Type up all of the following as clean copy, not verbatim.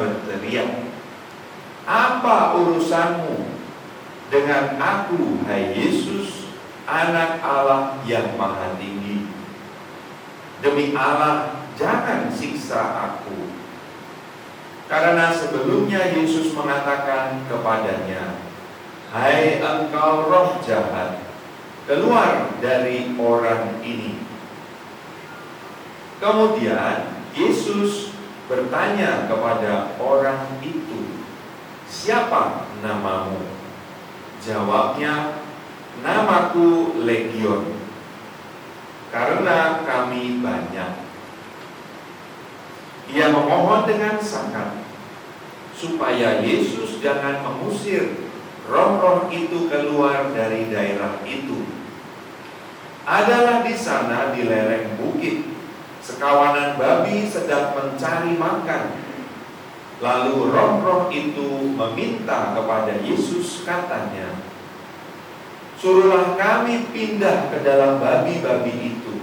berteriak, "Apa urusanmu dengan aku, hai Yesus, Anak Allah yang Maha Tinggi? Demi Allah, jangan siksa aku." Karena sebelumnya Yesus mengatakan kepadanya, "Hai engkau roh jahat, keluar dari orang ini." Kemudian Yesus bertanya kepada orang itu, "Siapa namamu?" Jawabnya, "Namaku Legion, karena kami banyak." Ia memohon dengan sangat supaya Yesus jangan mengusir roh-roh itu keluar dari daerah itu. Adalah di sana di lereng bukit, sekawanan babi sedang mencari makan. Lalu roh-roh itu meminta kepada Yesus, katanya, "Suruhlah kami pindah ke dalam babi-babi itu,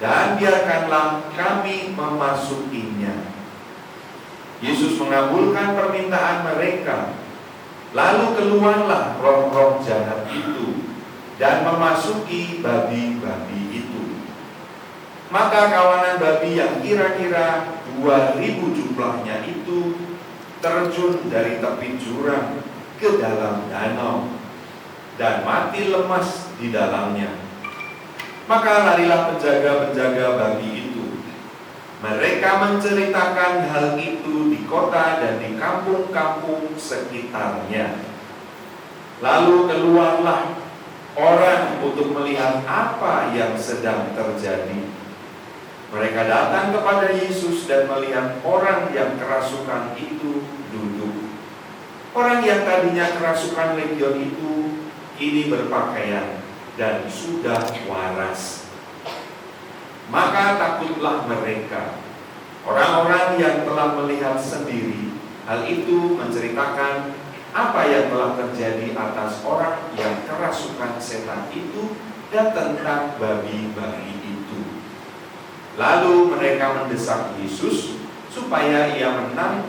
dan biarkanlah kami memasukinya." Yesus mengabulkan permintaan mereka. Lalu keluarlah roh-roh jahat itu dan memasuki babi-babi itu. Maka kawanan babi yang kira-kira 2.000 jumlahnya itu terjun dari tepi jurang ke dalam danau dan mati lemas di dalamnya. Maka larilah penjaga-penjaga babi itu. Mereka menceritakan hal itu di kota dan di kampung-kampung sekitarnya. Lalu keluarlah orang untuk melihat apa yang sedang terjadi. Mereka datang kepada Yesus dan melihat orang yang kerasukan itu duduk. Orang yang tadinya kerasukan legion itu kini berpakaian dan sudah waras. Maka takutlah mereka. Orang-orang yang telah melihat sendiri hal itu menceritakan apa yang telah terjadi atas orang yang kerasukan setan itu dan tentang babi-babi itu. Lalu mereka mendesak Yesus supaya ia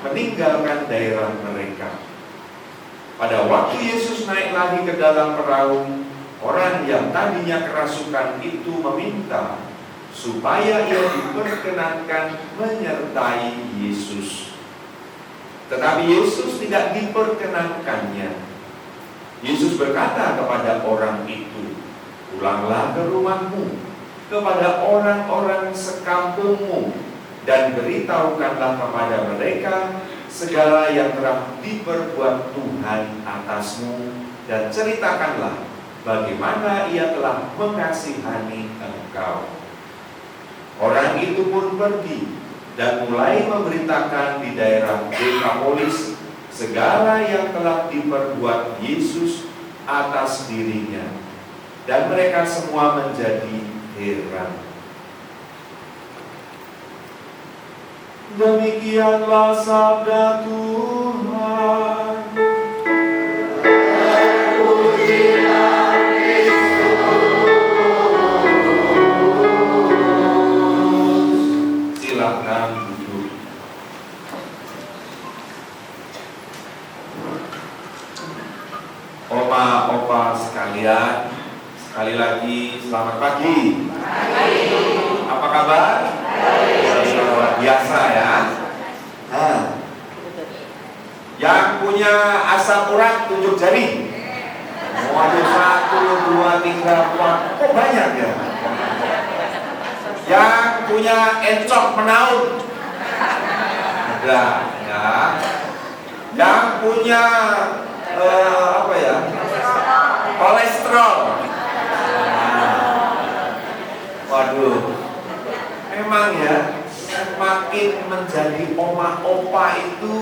meninggalkan daerah mereka. Pada waktu Yesus naik lagi ke dalam perahu, orang yang tadinya kerasukan itu meminta supaya ia diperkenankan menyertai Yesus. Tetapi Yesus tidak diperkenankannya. Yesus berkata kepada orang itu, "Pulanglah ke rumahmu, kepada orang-orang sekampungmu, dan beritahukanlah kepada mereka segala yang telah diperbuat Tuhan atasmu, dan ceritakanlah bagaimana ia telah mengasihani engkau." Orang itu pun pergi dan mulai memberitakan di daerah Dekapolis segala yang telah diperbuat Yesus atas dirinya, dan mereka semua menjadi heran. Demikianlah sabda Tuhan. Silakan duduk. Opa-opa sekalian, sekali lagi selamat pagi. Apa kabar? Luar biasa ya. Yang punya asam urat tunjuk jari. Waduh, 1, 2, 3, 4. Kok banyak ya? Yang punya encok menaun. Ada ya. Yang punya kolesterol. Waduh, memang ya, semakin menjadi oma-opa itu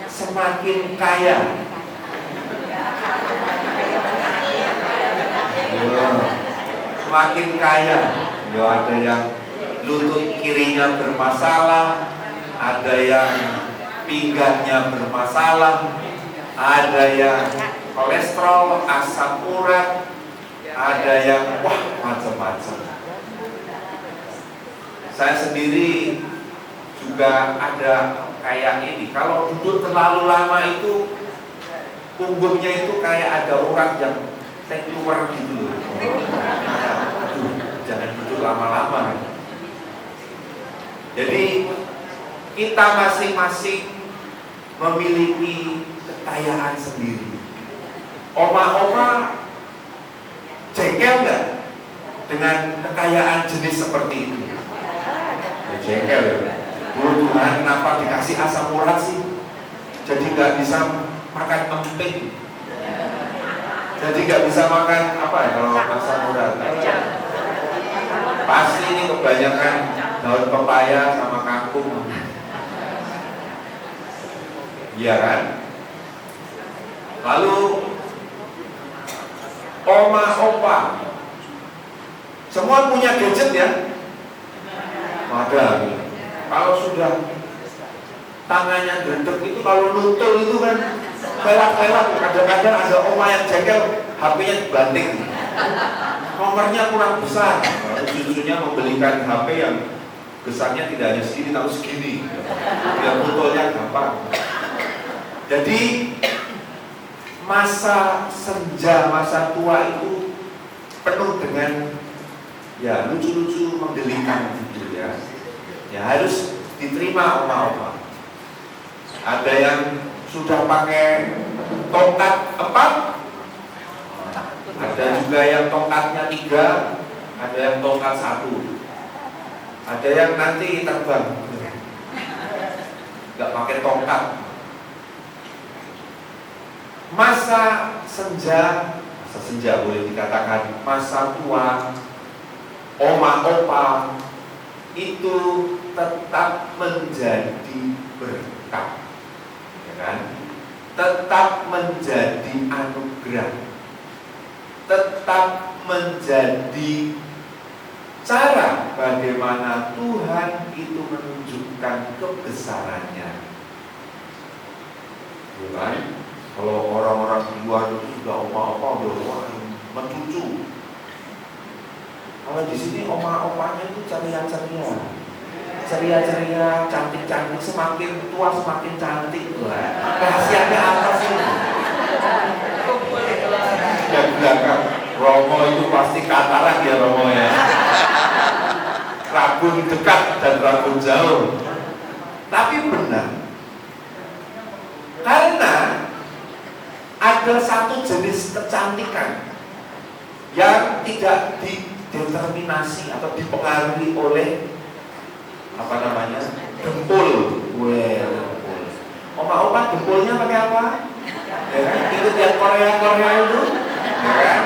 semakin kaya. Semakin kaya. Ada yang lutut kirinya bermasalah, ada yang pinggangnya bermasalah, ada yang kolesterol, asam urat, ada yang macam-macam. Saya sendiri juga ada kayak ini. Kalau duduk terlalu lama itu punggungnya itu kayak ada orang yang keluar gitu loh. Aduh, jangan duduk lama-lama. Jadi kita masing-masing memiliki kekayaan sendiri. Oma-oma jengkel nggak dengan kekayaan jenis seperti itu? Ya, jengkel ya. Tuhan, kenapa dikasih asam urat sih? Jadi nggak bisa makan emping. Jadi nggak bisa makan apa ya kalau asam urat? Pasti ini kebanyakan daun pepaya sama kangkung. Iya kan? Lalu oma opa semua punya gadget ya? Ada. Kalau sudah tangannya gendek itu, kalau nutul itu kan lewat-lewat. Kadang-kadang ada oma yang jengkel, HP-nya dibanting, nomornya kurang besar. Cucunya membelikan HP yang besarnya tidak hanya segini tapi segini, biar nutulnya gampang. Jadi masa senja, masa tua itu penuh dengan ya lucu-lucu, menggelikan gitu ya. Ya harus diterima oma-oma. Ada yang sudah pakai tongkat 4, ada juga yang tongkatnya 3, ada yang tongkat 1, ada yang nanti terbang, nggak pakai tongkat. Masa senja boleh dikatakan masa tua, oma-opa itu tetap menjadi berkah, ya kan? Tetap menjadi anugerah, tetap menjadi cara bagaimana Tuhan itu menunjukkan kebesarannya. Bukan? Kalau orang-orang di luar itu sudah oma-opa, udah mencucu. Kalau di sini oma-opanya itu ceria-ceria, cantik-cantik, semakin tua semakin cantik. Rahasianya apa sih? Yang belakang Romo itu pasti katarak ya Romo ya. Rabun dekat dan rabun jauh. Tapi benar, karena ada satu jenis kecantikan yang tidak dideterminasi atau dipengaruhi oleh apa namanya, dempul. Dempul. Oma-oma dempulnya pakai apa? Ya kan? Ikut yang Korea itu, ya kan?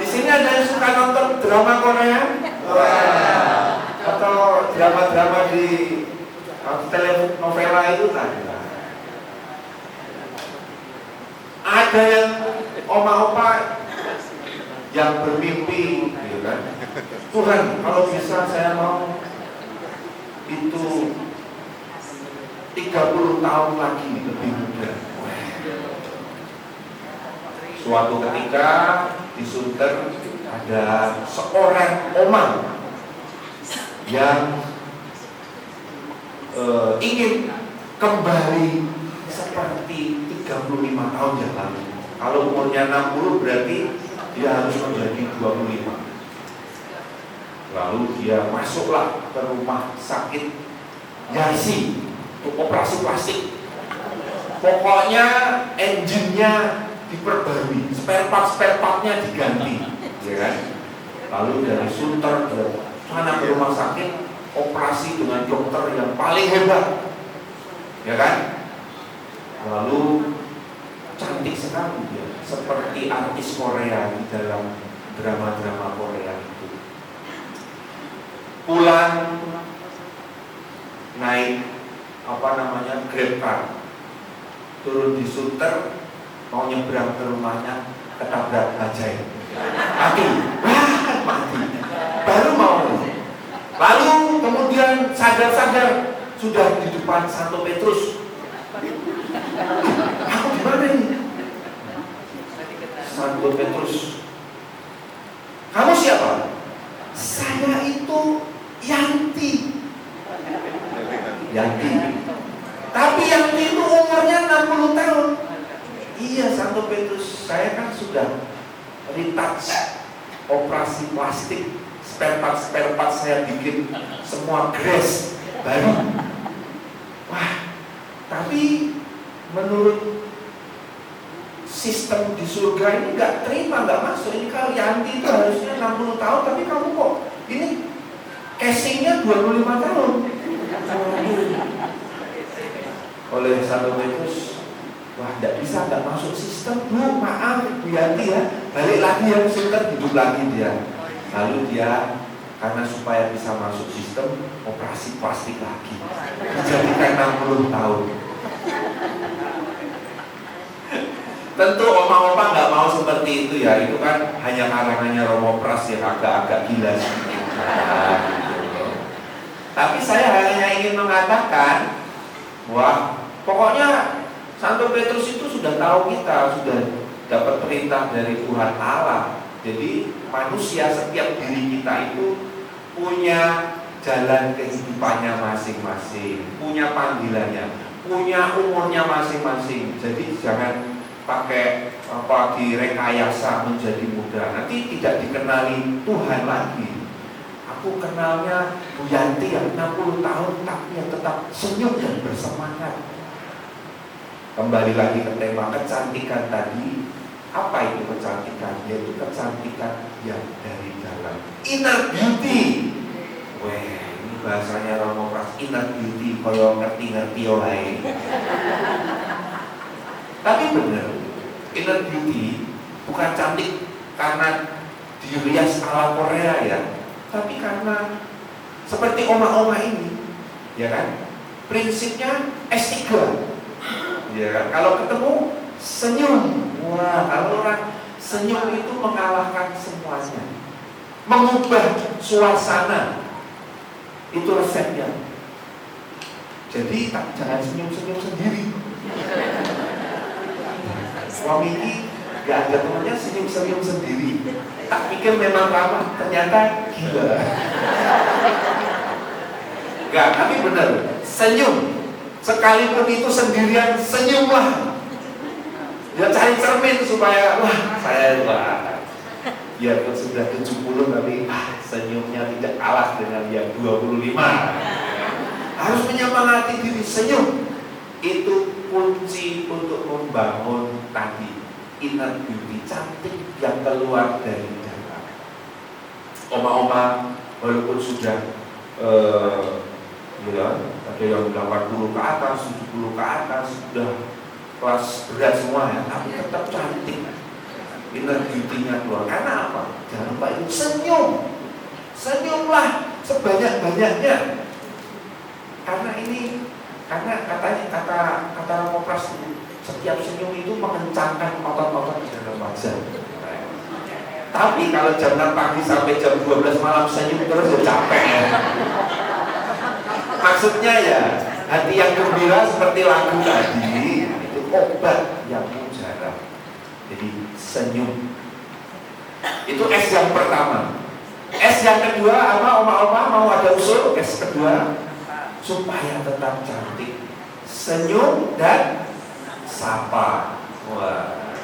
Di sini ada yang suka nonton drama Korea, atau drama-drama di telenovela itu kan? Ada yang oma-opa yang bermimpi, gitu kan? Tuhan, kalau bisa saya mau itu 30 tahun lagi lebih muda. Suatu ketika di Sunter ada seorang oma yang ingin kembali seperti 35 tahun yang lalu. Kalau umurnya 60 berarti dia harus menjadi 25. Lalu dia masuklah ke rumah sakit Yarsi untuk operasi plastik. Pokoknya engine-nya diperbarui, spare part-nya diganti, ya kan? Lalu dari Sunter ke sana ke rumah sakit, operasi dengan dokter yang paling hebat, ya kan? Lalu cantik sekali dia, seperti artis Korea di dalam drama-drama Korea itu. Pulang naik Grab car, turun di Sunter, mau nyebrang ke rumahnya, ketabrak bajai, mati. Baru mau, lalu kemudian sadar sudah di depan Santo Petrus. Aku di mana ini? Santo Petrus. Kamu siapa? Saya itu Yanti. Tapi yang itu umurnya 60 tahun. Iya, Santo Petrus, saya kan sudah retouch, operasi plastik, spare part saya bikin semua grace baru. Wah, tapi menurut sistem di surga ini nggak terima, nggak masuk. Ini kalau Yanti itu harusnya 60 tahun, tapi kamu kok ini casingnya 25 tahun. Oleh Santo Petrus, wah nggak bisa, nggak masuk sistem. Bu, maaf Bu Yanti ya, balik lagi yang sultan, hidup lagi dia. Lalu dia karena supaya bisa masuk sistem, operasi plastik lagi, dijadikan 60 tahun. Tentu oma-oma nggak mau seperti itu ya. Itu kan hanya karangannya Romo Pras yang agak-agak gila sih. Tapi saya hanya ingin mengatakan, wah, pokoknya Santo Petrus itu sudah tahu kita sudah dapat perintah dari Tuhan Allah. Jadi manusia, setiap diri kita itu punya jalan kehidupannya masing-masing, punya panggilannya, punya umurnya masing-masing. Jadi jangan pakai apa direkayasa menjadi muda, nanti tidak dikenali Tuhan lagi. Aku kenalnya Bu Yanti yang 60 tahun tapi yang tetap senyum dan bersemangat. Kembali lagi ke tema kecantikan tadi. Apa itu kecantikan? Yaitu kecantikan yang dari dalam, inner beauty. Weh, ini bahasanya Romo Pras, inner beauty, kalau ngerti-ngerti oleh. Tapi benar, inner beauty bukan cantik karena dirias ala Korea ya, tapi karena seperti oma-oma ini, ya kan? Prinsipnya S3, ya kan? Kalau ketemu senyum, wah, kalau orang senyum itu mengalahkan semuanya, mengubah suasana, itu resepnya. Jadi jangan senyum-senyum sendiri. Suami ini gak ada temannya, senyum-senyum sendiri. Tak pikir memang ramah, ternyata gila. Gak, tapi benar, senyum. Sekalipun itu sendirian, senyumlah. Dia cari cermin supaya, wah, saya biarpun sudah 70 tapi senyumnya tidak kalah dengan yang 25. Harus menyemangati diri, senyum. Itu kunci untuk membangun tadi inner beauty, cantik yang keluar dari dalam. Oma-oma walaupun sudah ya, ada yang 80 ke atas, 70 ke atas, sudah kelas berat semua ya, tapi tetap cantik. Inner beauty-nya keluar. Karena apa? Jangan lupa itu senyum. Senyumlah sebanyak-banyaknya. Karena kata Romo Pras, setiap senyum itu mengencangkan otot-otot di dalam wajah. Tapi kalau jam 6 pagi sampai jam 12 malam senyum terus ya capek ya. Maksudnya ya hati yang gembira seperti lagu tadi, itu obat yang mujarab. Jadi senyum. Itu S yang pertama. S yang kedua apa? Oma-oma mau ada usul? S kedua, supaya tetap cantik, senyum dan sapa. Wah,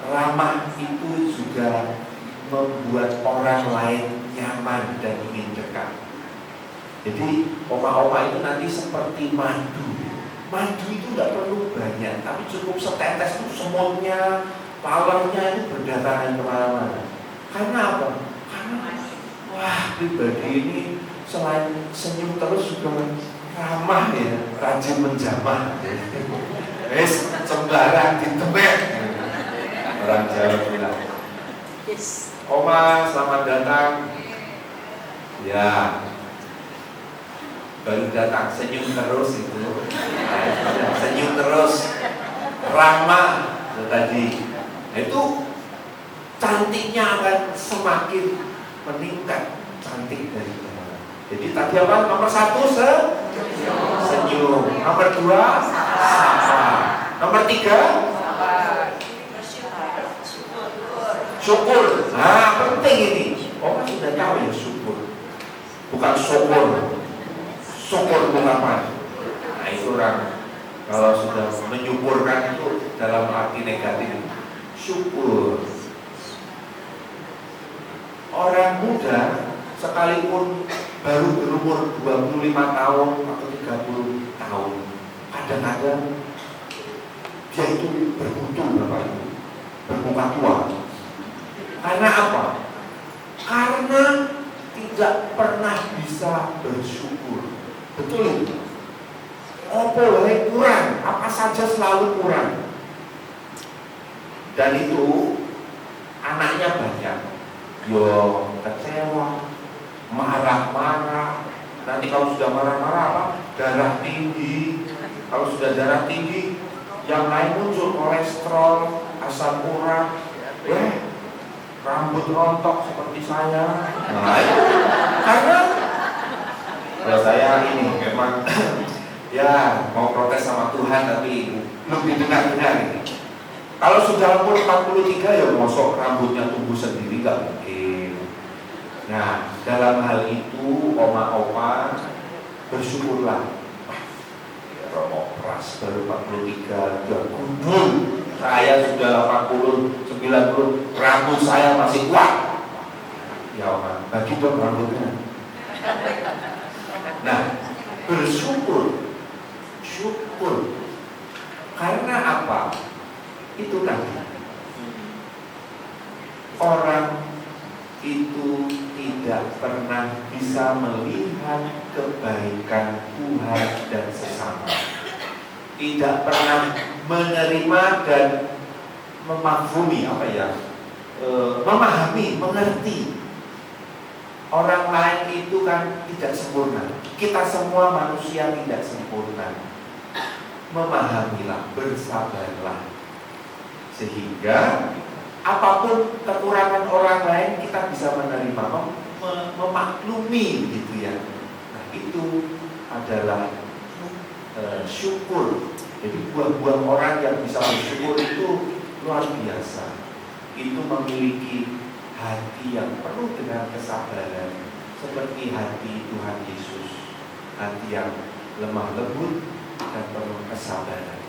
ramah itu juga membuat orang lain nyaman dan ingin dekat. Jadi oma-oma itu nanti seperti madu. Madu itu tidak perlu banyak, tapi cukup setetes itu semuanya, powernya itu berdatangan kemana-mana. Karena apa? Karena wah, pribadi ini selain senyum terus juga ramah ya, rajin menjamah. Sembarang ditebek. Orang Jawa bilang. Yes. Oma, selamat datang. Ya. Baru datang, senyum terus itu. Senyum terus, ramah itu tadi. Itu cantiknya akan semakin meningkat, cantik dari dalam. Jadi tadi apa? Nomor 1 senyum. Nomor 2 sapa. Nomor 3 syukur. Nah, penting ini. Orang sudah tahu ya syukur. Bukan syukur. Syukur mengapa? Nah itu orang kalau sudah menyukurkan itu dalam arti negatif, syukur. Orang muda sekalipun baru berumur 25 tahun atau 30 tahun, kadang-kadang dia itu bermutu, Bapak Ibu, bermuka tua. Karena apa? Karena tidak pernah bisa bersyukur. Betul itu. Apa wae kurang, apa saja selalu kurang. Dan itu anaknya banyak. Yo kecewa, marah-marah. Nanti kalau sudah marah-marah apa? Darah tinggi. Kalau sudah darah tinggi, yang lain muncul kolesterol, asam urat, rambut rontok seperti saya. Nah, itu karena kalau saya ini memang ya mau protes sama Tuhan tapi lebih dengar-dengar ini. Kalau sudah umur 43 ya mosok rambutnya tumbuh sendiri, gak mungkin. Nah, dalam hal itu oma opa bersyukurlah. Romo Pras baru 43 sudah gundul. Saya sudah 80, 90, rambut saya masih kuat. Ya oma, bagi dong rambutnya. Nah, bersyukur. Syukur. Karena apa? Itu tadi. Orang itu tidak pernah bisa melihat kebaikan Tuhan dan sesama. Tidak pernah menerima dan memahami memahami, mengerti. Orang lain itu kan tidak sempurna. Kita semua manusia tidak sempurna. Memahamilah, bersabarlah. Sehingga apapun kekurangan orang lain kita bisa menerima, memaklumi gitu ya. Nah, itu adalah syukur. Jadi buah-buah orang yang bisa bersyukur itu luar biasa. Itu memiliki hati yang penuh dengan kesabaran, seperti hati Tuhan Yesus, hati yang lemah lembut dan penuh kesabaran.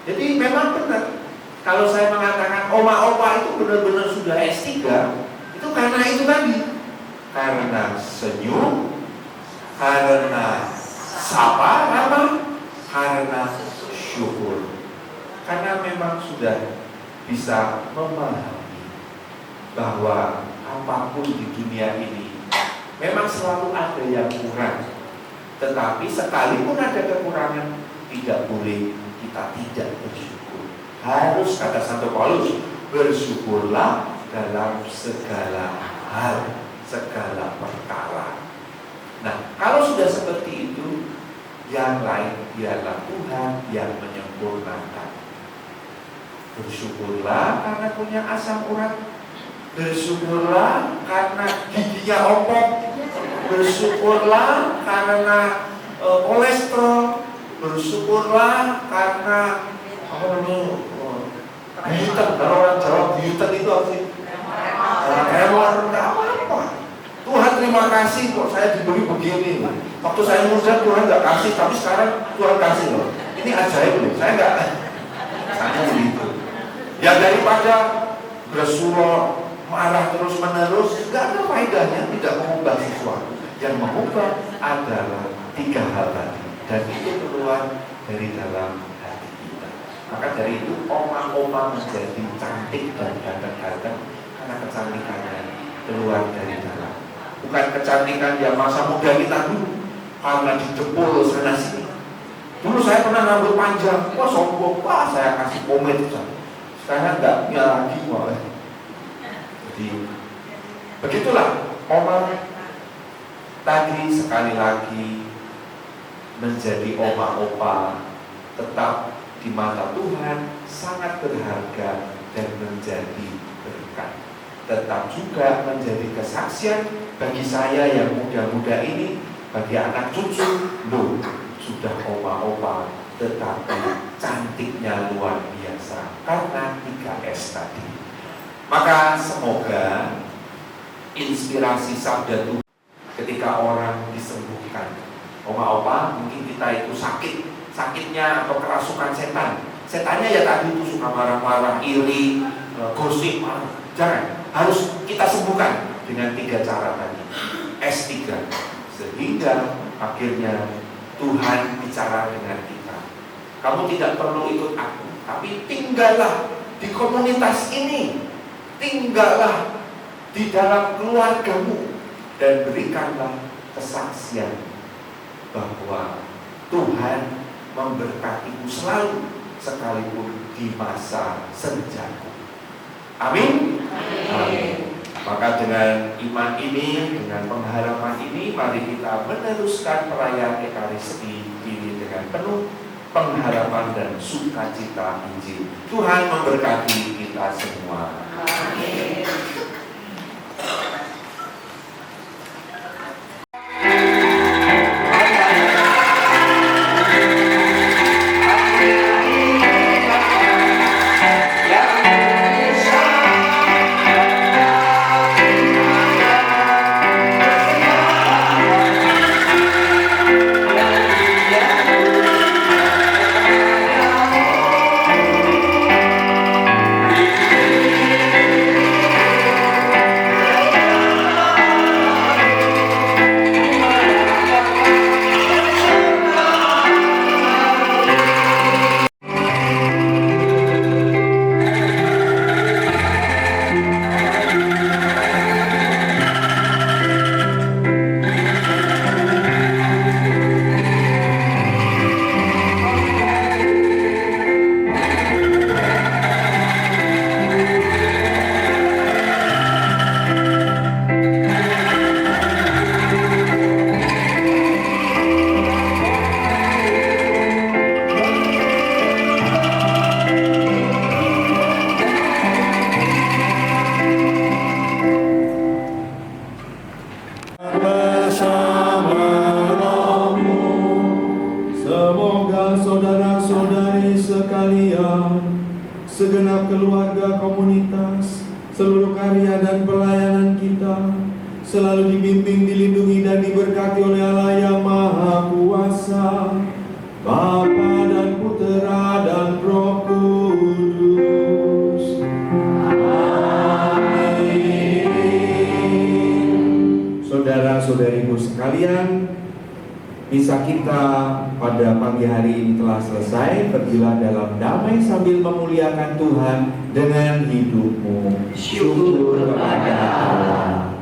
Jadi memang benar. Kalau saya mengatakan oma-opa itu benar-benar sudah S3, itu karena itu tadi. Karena senyum, karena sapa, karena syukur. Karena memang sudah bisa memahami bahwa apapun di dunia ini memang selalu ada yang kurang. Tetapi sekalipun ada kekurangan, tidak boleh kita tidak bersyukur. Harus, kata Santo Paulus, bersyukurlah dalam segala hal, segala perkara. Nah, kalau sudah seperti itu, yang lain biarlah Tuhan yang menyempurnakan. Bersyukurlah karena punya asam urat. Bersyukurlah karena giginya opok. Bersyukurlah karena kolesterol. Bersyukurlah karena diutan. Kalau orang Jawa diutan itu apa sih? Hemor, enggak apa-apa. Tuhan terima kasih kok saya diberi begini. Waktu saya muda Tuhan enggak kasih, tapi sekarang Tuhan kasih loh. Ini ajaib loh. Saya enggak begitu. Ya daripada bersurau, marah terus menerus, enggak ada faedahnya, tidak mengubah sesuatu. Yang mengubah adalah 3 hal tadi, dan itu keluar dari dalam hati kita. Maka dari itu oma-oma menjadi cantik dan ganteng-ganteng karena kecantikannya keluar dari dalam. Bukan kecantikan yang masa muda kita dulu karena dijebol sana sini. Dulu saya pernah rambut panjang, wah sombong, wah saya kasih pomade. Sekarang enggak punya lagi, wah. Jadi begitulah oma tadi. Sekali lagi menjadi oma-opa tetap di mata Tuhan sangat berharga dan menjadi berkat. Tetap juga menjadi kesaksian bagi saya yang muda-muda ini, bagi anak cucu, loh sudah oma-opa tetapi cantiknya luar biasa karena 3S tadi. Maka semoga inspirasi sabda Tuhan ketika orang disembuhkan. Oma-opa mungkin kita itu sakit sakitnya atau kerasukan setan. Setannya ya tadi itu suka marah-marah, iri, gosip, jangan. Harus kita sembuhkan dengan 3 cara tadi, S3, sehingga akhirnya Tuhan bicara dengan kita. Kamu tidak perlu ikut aku, tapi tinggallah di komunitas ini, tinggallah di dalam keluargamu, dan berikanlah kesaksian bahwa Tuhan memberkatimu selalu, sekalipun di masa senjaku. Amin. Amin. Maka dengan iman ini, dengan pengharapan ini, mari kita meneruskan perayaan Ekaristi ini dengan penuh pengharapan dan sukacita Injil. Tuhan memberkati kita semua. Amin. segenap keluarga komunitas, seluruh karya dan pelayanan kita selalu dibimbing, dilindungi dan diberkati oleh Allah yang Maha Kuasa, Bapa dan Putera dan Roh Kudus. Amin. Saudara-saudariku sekalian, misa kita pada pagi hari ini telah selesai. Pergilah dalam damai sambil memuliakan Tuhan dengan hidupmu. Syukur kepada Allah.